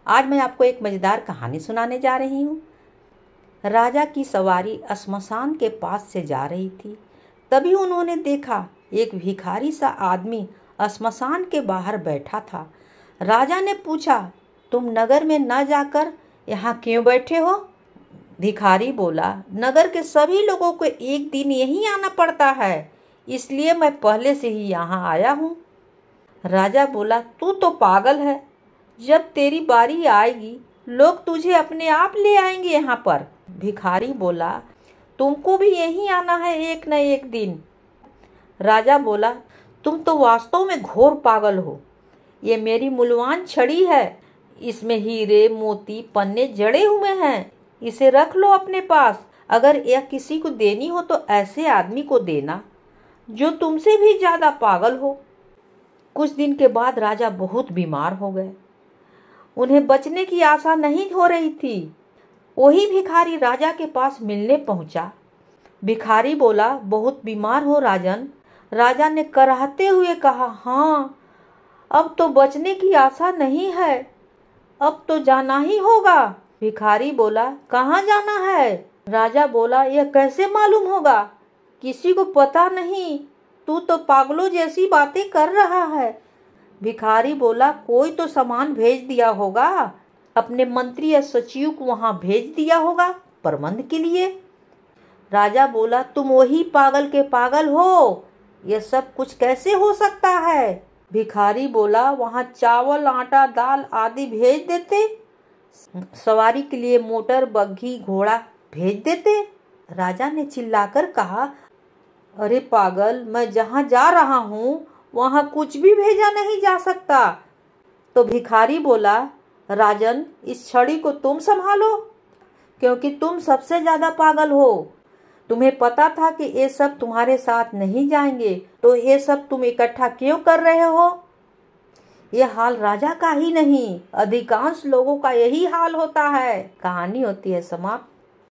आज मैं आपको एक मज़ेदार कहानी सुनाने जा रही हूँ। राजा की सवारी श्मशान के पास से जा रही थी। तभी उन्होंने देखा एक भिखारी सा आदमी श्मशान के बाहर बैठा था। राजा ने पूछा, तुम नगर में न जाकर यहाँ क्यों बैठे हो? भिखारी बोला, नगर के सभी लोगों को एक दिन यहीं आना पड़ता है, इसलिए मैं पहले से ही यहाँ आया हूँ। राजा बोला, तू तो पागल है। जब तेरी बारी आएगी लोग तुझे अपने आप ले आएंगे यहाँ पर। भिखारी बोला, तुमको भी यहीं आना है एक न एक दिन। राजा बोला, तुम तो वास्तव में घोर पागल हो। ये मेरी मूल्यवान छड़ी है, इसमें हीरे मोती पन्ने जड़े हुए हैं, इसे रख लो अपने पास। अगर यह किसी को देनी हो तो ऐसे आदमी को देना जो तुमसे भी ज्यादा पागल हो। कुछ दिन के बाद राजा बहुत बीमार हो गए। उन्हें बचने की आशा नहीं हो रही थी। वही भिखारी राजा के पास मिलने पहुंचा। भिखारी बोला, बहुत बीमार हो राजन? राजा ने कराहते हुए कहा, हाँ, अब तो बचने की आशा नहीं है, अब तो जाना ही होगा। भिखारी बोला, कहाँ जाना है? राजा बोला, यह कैसे मालूम होगा? किसी को पता नहीं, तू तो पागलों जैसी बातें कर रहा है। भिखारी बोला, कोई तो सामान भेज दिया होगा, अपने मंत्री या सचिव को वहां भेज दिया होगा प्रबंध के लिए। राजा बोला, तुम वही पागल के पागल हो, यह सब कुछ कैसे हो सकता है? भिखारी बोला, वहां चावल आटा दाल आदि भेज देते, सवारी के लिए मोटर बग्घी घोड़ा भेज देते। राजा ने चिल्लाकर कहा, अरे पागल, मैं जहाँ जा रहा हूँ वहाँ कुछ भी भेजा नहीं जा सकता। तो भिखारी बोला, राजन, इस छड़ी को तुम संभालो, क्योंकि तुम सबसे ज्यादा पागल हो। तुम्हें पता था कि ये सब तुम्हारे साथ नहीं जाएंगे, तो ये सब तुम इकट्ठा क्यों कर रहे हो? यह हाल राजा का ही नहीं, अधिकांश लोगों का यही हाल होता है। कहानी होती है समाप्त।